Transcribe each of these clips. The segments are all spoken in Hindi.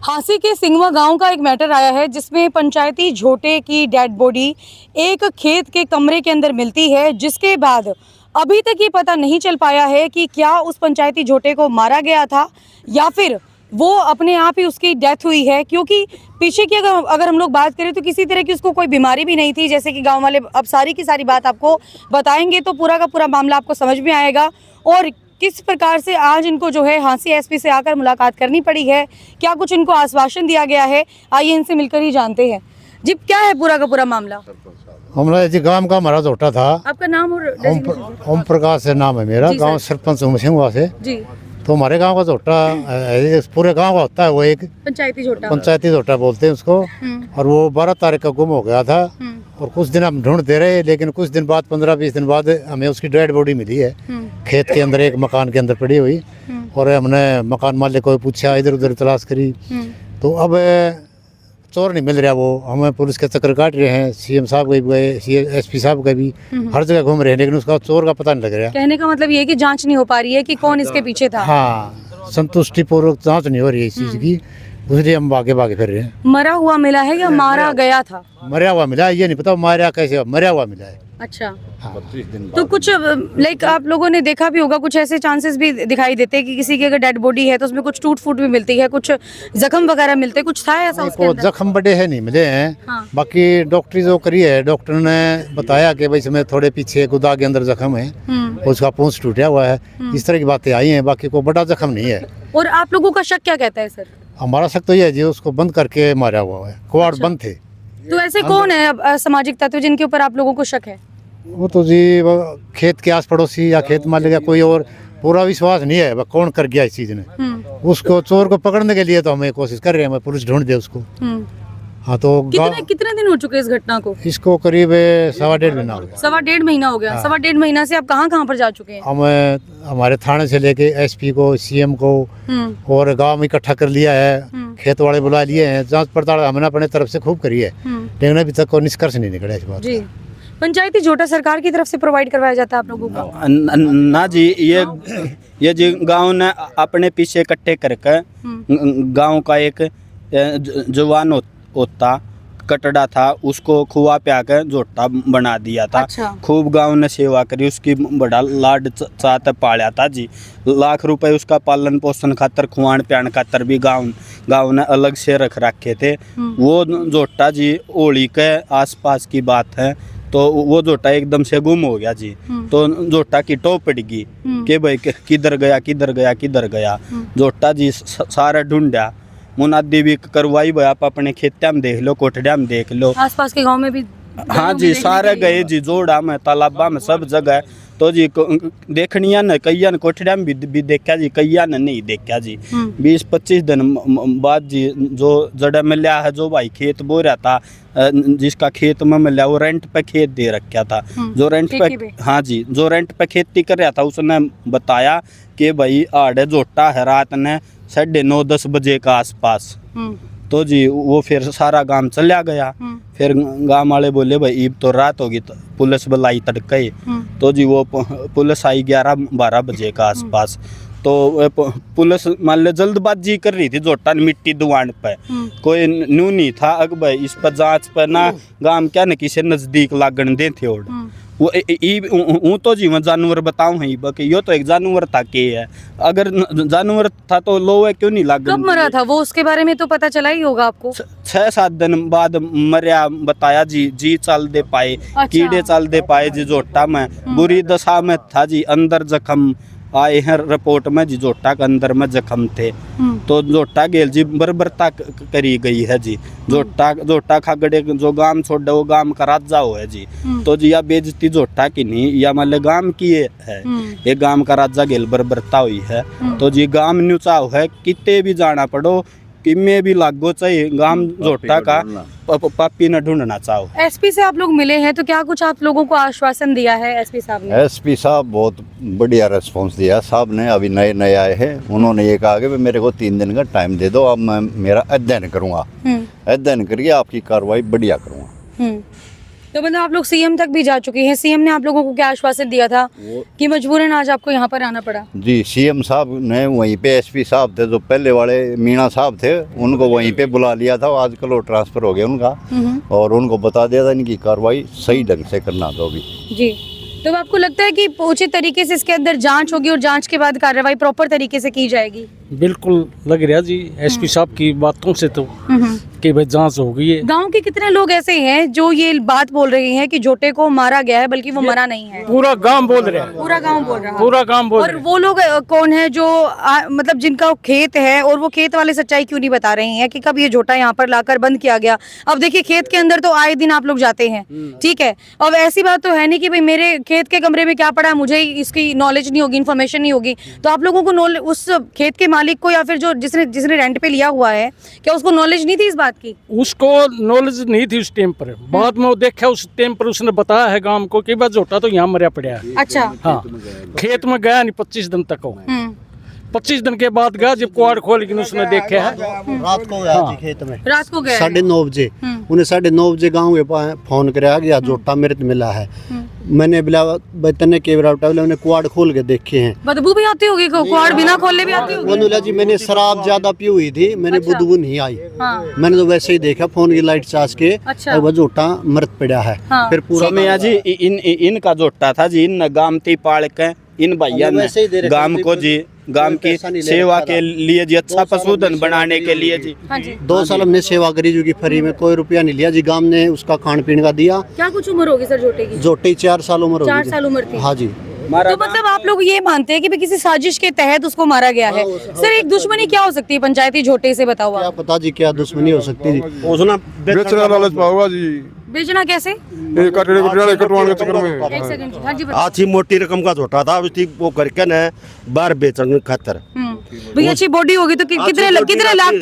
हांसी के सिंगवा गांव का एक मैटर आया है जिसमें पंचायती झोटे की डेड बॉडी एक खेत के कमरे के अंदर मिलती है, जिसके बाद अभी तक ये पता नहीं चल पाया है कि क्या उस पंचायती झोटे को मारा गया था या फिर वो अपने आप ही उसकी डेथ हुई है। क्योंकि पीछे की अगर हम लोग बात करें तो किसी तरह की उसको कोई बीमारी भी नहीं थी, जैसे कि गांव वाले अब सारी की सारी बात आपको बताएंगे तो पूरा का पूरा मामला आपको समझ में आएगा और किस प्रकार से आज इनको जो है हांसी एसपी से आकर मुलाकात करनी पड़ी है, क्या कुछ इनको आश्वासन दिया गया है, आइए इनसे मिलकर ही जानते हैं। जी क्या है पूरा का पूरा मामला? हमारा जी गांव का हमारा झोटा था। आपका नाम और ओम प्रकाश से नाम है मेरा, गांव सरपंच सिंगवा से जी। तो हमारे गांव का झोटा पूरे गांव का होता है, वो एक पंचायती झोटा बोलते हैं उसको। और वो 12 तारीख का गुम हो गया था और कुछ दिन हम ढूंढते रहे, लेकिन कुछ दिन बाद 15-20 दिन बाद हमें उसकी डेड बॉडी मिली है खेत के अंदर, एक मकान के अंदर पड़ी हुई। और हमने मकान मालिक को पूछा, इधर उधर तलाश करी तो अब चोर नहीं मिल रहा। वो हमें पुलिस के चक्कर काट रहे हैं, सीएम साहब के भी गए, एसपी साहब के भी, हर जगह घूम रहे हैं, लेकिन उसका चोर का पता नहीं लग रहा। कहने का मतलब ये है कि जांच नहीं हो पा रही है कि कौन इसके पीछे था। हाँ, संतुष्टि पूर्वक जांच नहीं हो रही है इस चीज की, इसलिए हम भागे फिर रहे हैं। मरा हुआ मिला है या मारा गया था? मरा हुआ मिला, ये नहीं पता मारा कैसे, मरा हुआ मिला है। अच्छा, 25 दिन तो कुछ लाइक आप लोगों ने देखा भी होगा, कुछ ऐसे चांसेस भी दिखाई देते हैं कि किसी की अगर डेड बॉडी है तो उसमें कुछ टूट फूट भी मिलती है, कुछ जख्म वगैरह मिलते हैं, कुछ था ऐसा उसके अंदर? जख्म बड़े है नहीं मिले हैं। हाँ। बाकी डॉक्टरी जो करी है, डॉक्टर ने बताया कि भाई इसमें थोड़े पीछे गुदा के अंदर जख्म है, उसका पूंछ टूटा हुआ है, इस तरह की बातें आई हैं। बाकी कोई बड़ा जख्म नहीं है। और आप लोगों का शक क्या कहता है सर? हमारा शक तो ये है जी, उसको बंद करके मारा हुआ है, कुआड़ बंद थे। तो ऐसे कौन है अब सामाजिक तत्व जिनके ऊपर आप लोगों को शक है? वो तो जी वो खेत के आस पड़ोसी या खेत मालिक या कोई और, पूरा विश्वास नहीं है कौन कर गया इस चीज ने। उसको चोर को पकड़ने के लिए तो हमें कोशिश कर रहे हैं, हमें पुलिस ढूंढ दे उसको। हाँ, तो कितने दिन हो चुके इस घटना को? इसको करीब 1.5 महीना हो गया। 1.5 महीना हो गया। हाँ। 1.5 महीना से आप कहाँ पर जा चुके हैं? हम हमारे थाने से लेके एसपी को, सीएम को और गांव में इकट्ठा कर लिया है, खेत वाले बुला लिए हैं, जांच पड़ताल हमने अपने तरफ से खूब करी है, लेकिन अभी तक कोई निष्कर्ष नहीं निकला इस बात जी। पंचायती झोटा सरकार की तरफ से प्रोवाइड करवाया जाता है आप लोगों को? ना जी, ये जी गांव ने अपने पीछे इकट्ठे करके गांव का एक जवान होता कटड़ा था, उसको खुआ प्या के झोटा बना दिया था। अच्छा। खूब गांव ने सेवा करी, उसकी बड़ा लाड चाहते पाया था जी। लाख रुपए उसका पालन पोषण खातर, खुआन प्यान खातर भी गांव ने अलग से रख रखे थे। वो झोटा जी होली के आसपास की बात है, तो वो झोटा एकदम से गुम हो गया जी। तो झोटा की टो पड़ गई कि भाई किधर गया। झोटा जी सारा ढूंढा, मुनादी भी करवाई भाई, आप अपने खेत्या में देख लो, कोठड़िया में देख लो, आसपास के गांव में भी। हाँ जी, सारे गए जी, जोड़ा में, तालाबा में, सब जगह। तो जी देखनिया न कईया ने कोठड़िया में भी देखा जी, कईया ने नहीं देखा जी। 20-25 दिन बाद जी जो जड़ा मिला है, जो भाई खेत बो रहा था, जिसका खेत में मिला, वो रेंट पे खेत दे रखा था। जो रेंट पे, हाँ जी, जो रेंट पे खेती कर रहा था, उसने बताया कि भाई आड़े झोटा है रात ने 9:30-10 बजे का आसपास। तो जी वो फिर सारा गांव चला गया। फिर गांव वाले बोले भाई ईब तो रात होगी, तो पुलिस बुलाई तड़के। तो जी वो पुलिस आई 11-12 बजे का आसपास। तो पुलिस मान ले जल्दबाजी कर रही थी, झोटा मिट्टी दुआन पे, कोई न्यू नहीं था। अग भाई इस पर जांच पर ना गांव क्या न किसी नजदीक लागण दे थे। और वो तो जीवन जानवर बताऊं है, बाकी यो तो एक जानवर था के है। अगर जानवर था तो लो है क्यों नहीं लागण? कब मरा था वो, उसके बारे में तो पता चला ही होगा आपको। 6-7 दिन बाद मरिया बताया जी चल दे पाए। अच्छा। कीड़े चल दे पाए जी, झोटा में बुरी दशा में था जी, अंदर जख्म आए हैं रिपोर्ट में जी, झोटा के अंदर में जख्म थे। तो झोटा गेल जी बर्बरता करी गई है जी। झोटा खागड़े जो गांव छोड़े वो गांव का राजा हो है जी। तो जी या बेइज्जती झोटा की नहीं, या मतलब गांव की है, ये गांव का राजा गेल बर्बरता हुई है। तो जी गांव न्यू चाहो है, कितने भी जाना पड़ो, किमे भी लागो चाहिए, गांव झोटा का पापी न ढूंढना चाहो। एसपी से आप लोग मिले हैं तो क्या कुछ आप लोगों को आश्वासन दिया है एसपी साहब ने? एसपी साहब बहुत बढ़िया रिस्पांस दिया साहब ने। अभी नए आए हैं, उन्होंने ये कहा कि मेरे को 3 दिन का टाइम दे दो, अब मैं मेरा अध्ययन करूंगा, अध्ययन करके आपकी कार्रवाई बढ़िया करूंगा। तो मतलब आप लोग सीएम तक भी जा चुके हैं, सीएम ने आप लोगों को क्या आश्वासन दिया था कि मजबूरन आज आपको यहाँ पर आना पड़ा? जी, सीएम साहब ने वहीं पे एसपी साहब थे जो पहले वाले मीणा साहब थे, उनको वहीं पे बुला लिया था। आजकल वो ट्रांसफ़र हो गया उनका, और उनको बता दिया था इनकी कार्रवाई सही ढंग से करना था अभी। जी, तो आपको लगता है कि उचित तरीके से इसके अंदर जांच होगी और जांच के बाद कार्रवाई प्रॉपर तरीके से की जाएगी? बिल्कुल लग रहा जी एसपी साहब की बातों से तो कि भाई जांच हो गई है। गांव के कितने लोग ऐसे हैं जो ये बात बोल रहे हैं कि जोटे को मारा गया है, बल्कि वो मरा नहीं है? पूरा गांव बोल रहा है, पूरा गांव बोल रहा है। पूरा गांव बोल और रहा है। वो लोग कौन है जो मतलब जिनका खेत है, और वो खेत वाले सच्चाई क्यों नहीं बता रहे हैं कि कब ये जोटा यहाँ पर लाकर बंद किया गया? अब देखिए, खेत के अंदर तो आए दिन आप लोग जाते हैं, ठीक है, अब ऐसी बात तो है नहीं कि भाई मेरे खेत के कमरे में क्या पड़ा है, मुझे इसकी नॉलेज नहीं होगी, इन्फॉर्मेशन नहीं होगी। तो आप लोगों को उस खेत के मालिक को या फिर जो जिसने रेंट पे लिया हुआ है, क्या उसको नॉलेज नहीं थी इस बात की? उसको नॉलेज नहीं थी उस टाइम पर। बाद में वो देखा उस टाइम पर, उसने बताया है गांव को कि बस जोटा तो यहाँ मरा पड़ा है। अच्छा, हाँ, खेत में गया नहीं 25 दिन तक हो। 25 दिन के बाद गया, जब कुआड़ खोल के उसने देखा है। रात को गया जी खेत में, रात को गया 9:30 बजे। उन्हें 9:30 बजे गाँव के फोन कराया गया जोटा मृत मिला है। मैंने बोला बतने के उन्हें कुआड़ खोल के देखे हैं। बदबू भी आती होगी, कुआड़ बिना खोले भी आती होगी? बोला जी मैंने शराब ज्यादा पी हुई थी, मैंने बदबू नहीं आई। हाँ। मैंने तो वैसे ही देखा फोन की लाइट चार्ज के, अच्छा। और वो जोटा मृत पड़ा है। हाँ। फिर पूरा समय जी इनका जोटा था जी, इन गामती पाल के इन भैया ने गांव को जी, गांव की सेवा के लिए जी, अच्छा पशुधन बनाने के लिए जी। हाँ जी। 2 साल हमने सेवा करी जो कि फ्री में, कोई रुपया नहीं लिया जी। गांव ने उसका खान पीन का दिया। क्या कुछ उम्र होगी सर जोटे की? जोटे 4 साल उम्र होगी 4 जी। साल उम्र थी? हाँ जी। तो मतलब आप लोग ये मानते हैं कि भी किसी साजिश के तहत उसको मारा गया है? सर, एक दुश्मनी क्या हो सकती है पंचायती झोटे से, बताओ क्या आप। पता जी क्या दुश्मनी हो सकती जी। बेचना लालच पाऊंगा जी, बेचना कैसे? ये कटड़े कटवाने के चक्कर में। एक सेकंड जी, हाँ जी बताओ। अच्छी मोटी रकम का झोटा था, उसकी वो करके न बाहर बेचने खातर। भाई अच्छी बॉडी होगी तो कितने लाख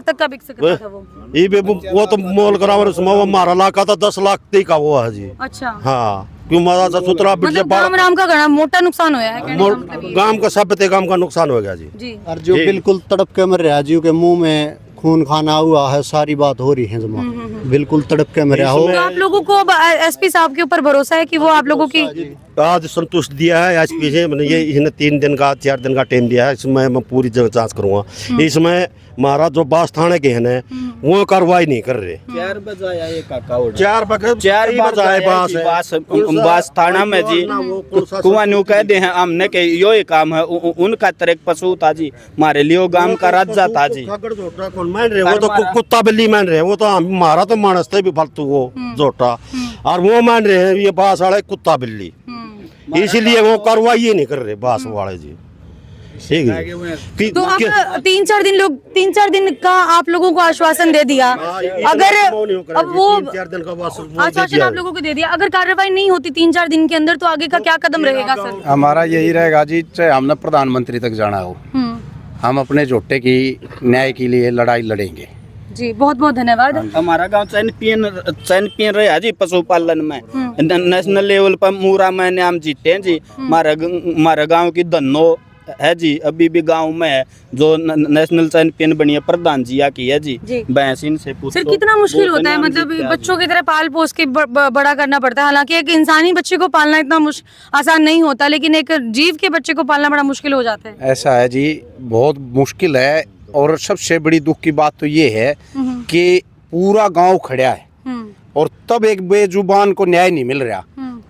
तक का बिक सकता था वो? ये वो तो मोल करावर उसमें वो मारा लाख का था, 10 लाख तक का वो है जी। अच्छा, हाँ, क्यों मारा था सुतरा बिट मतलब गांव राम का घना मोटा नुकसान होया है कहने का मतलब ये। गांव का सब गांव का नुकसान हो गया जी। जी, और जो बिल्कुल तड़प के मर रहा है जी, के मुंह में खून खाना हुआ है, सारी बात हो रही है जमा, बिल्कुल तड़प के मर रहा हो। तो आप लोगों को एसपी साहब के ऊपर भरोसा है कि वो आप लोगों की? आज संतुष्ट दिया है एसपी से, मैंने ये इन्हें 3 दिन का 4 दिन का टाइम दिया है, इसमें मैं पूरी जांच करूंगा। इसमें महाराज जो बास थाने के हैं वो कार्रवाई नहीं कर रहे। 4 बजे आया ये काका उड़ा। 4 ही बजाए बास थाना में जी, कुआं न्यू कह दे हैं हमने के यो ही काम है। उनका तरह पशु था जी, हमारे लिए गांव का राजा था जी। मान रहे वो तो कुत्ता बिल्ली मान रहे हैं, वो तो हमारा तो मानस थे भी फालतू वो जोटा, और वो मान रहे हैं ये बास वाले कुत्ता बिल्ली, इसीलिए वो कार्रवाई ही नहीं कर रहे बास वाले जी। ठीक है, तो आप 3-4 दिन का आप लोगों को आश्वासन दे दिया, अगर अब वो 4 दिन का आश्वासन आप लोगों को दे दिया, अगर कार्रवाई नहीं होती 3-4 दिन के अंदर, तो आगे का क्या कदम रहेगा सर? हमारा यही रहेगा जी, चाहे हमने प्रधानमंत्री तक जाना हो, हम अपने झोटे की न्याय के लिए लड़ाई लड़ेंगे जी। बहुत बहुत धन्यवाद। हमारा गांव चैंपियन रहा जी पशुपालन में, नेशनल लेवल पर मूरा में नाम जीते हैं जी। हमारा गांव की धनो है जी, अभी भी गांव में है जो नेशनल चैंपियन बनी है, प्रधान जिया की है जी। भैंसीन से पूछो सर, कितना मुश्किल होता है, मतलब बच्चों की तरह पाल पोस के बड़ा करना पड़ता है। हालांकि एक इंसानी बच्चे को पालना इतना आसान नहीं होता, लेकिन एक जीव के बच्चे को पालना बड़ा मुश्किल हो जाता है। ऐसा है जी, बहुत मुश्किल है। और सबसे बड़ी दुख की बात तो ये है कि पूरा गांव खड़ा है और तब एक बेजुबान को न्याय नहीं मिल रहा।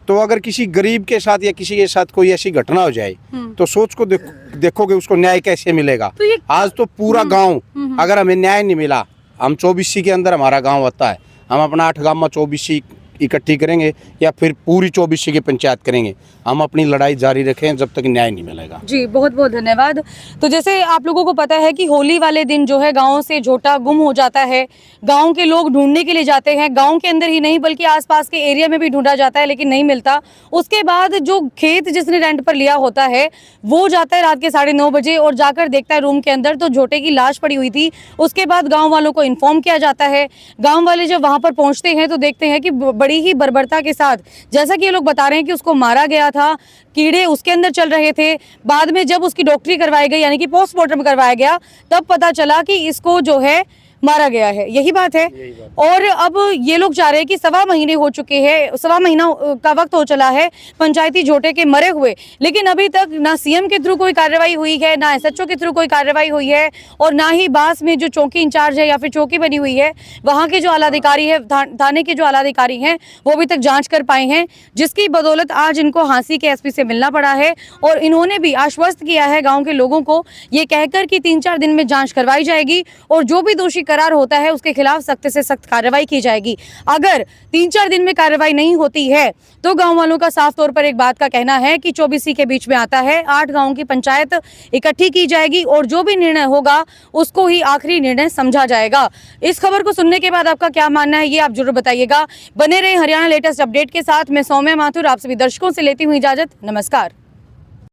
तो अगर किसी गरीब के साथ या किसी के साथ कोई ऐसी घटना हो जाए तो सोच को देखोगे उसको न्याय कैसे मिलेगा। तो आज तो पूरा गांव, अगर हमें न्याय नहीं मिला, हम 24 के अंदर हमारा गांव आता है, हम अपना 8 गांव में 24 इकट्ठी करेंगे या फिर पूरी 24 की पंचायत करेंगे, हम अपनी लड़ाई जारी रखें जब तक न्याय नहीं मिलेगा। जी, बहुत बहुत धन्यवाद। तो जैसे आप लोगों को पता है कि होली वाले दिन जो है गांव से झोटा गुम हो जाता है, गांव के लोग ढूंढने के लिए जाते हैं, गांव के अंदर ही नहीं बल्कि आसपास के एरिया में भी ढूंढा जाता है, लेकिन नहीं मिलता। उसके बाद जो खेत जिसने रेंट पर लिया होता है वो जाता है रात के 9:30 बजे और जाकर देखता है रूम के अंदर तो झोटे की लाश पड़ी हुई थी। उसके बाद गाँव वालों को इन्फॉर्म किया जाता है। गाँव वाले जब वहाँ पर पहुँचते हैं तो देखते हैं कि बड़ी ही बर्बरता के साथ, जैसा कि ये लोग बता रहे हैं कि उसको मारा गया था, कीड़े उसके अंदर चल रहे थे। बाद में जब उसकी डॉक्टरी करवाई गई, यानी कि पोस्टमार्टम करवाया गया, तब पता चला कि इसको जो है मारा गया है, यही बात है। और अब ये लोग चाह रहे हैं कि 1.25 महीने हो चुके हैं, 1.25 महीना का वक्त हो चला है पंचायती झोटे के मरे हुए, लेकिन अभी तक ना सीएम के थ्रू कोई कार्रवाई हुई है, ना एसएचओ के थ्रू कोई कार्रवाई हुई है, और ना ही बास में जो चौकी इंचार्ज है या फिर चौकी बनी हुई है वहाँ के जो आलाधिकारी है, थाने के जो आलाधिकारी हैं वो अभी तक जाँच कर पाए हैं, जिसकी बदौलत आज इनको हांसी के एसपी से मिलना पड़ा है। और इन्होंने भी आश्वस्त किया है गाँव के लोगों को, ये कहकर कि 3-4 दिन में जाँच करवाई जाएगी और जो भी दोषी करार होता है उसके खिलाफ सख्त से सख्त कार्रवाई की जाएगी। अगर 3-4 दिन में कार्रवाई नहीं होती है तो गांव वालों का साफ तौर पर एक बात का कहना है कि 24 के बीच में आता है, 8 गांवों की पंचायत इकट्ठी की जाएगी और जो भी निर्णय होगा उसको ही आखिरी निर्णय समझा जाएगा। इस खबर को सुनने के बाद आपका क्या मानना है ये आप जरूर बताइएगा। बने रहे हरियाणा लेटेस्ट अपडेट के साथ। मैं सौम्या माथुर आप सभी दर्शकों से लेती हूँ इजाजत। नमस्कार।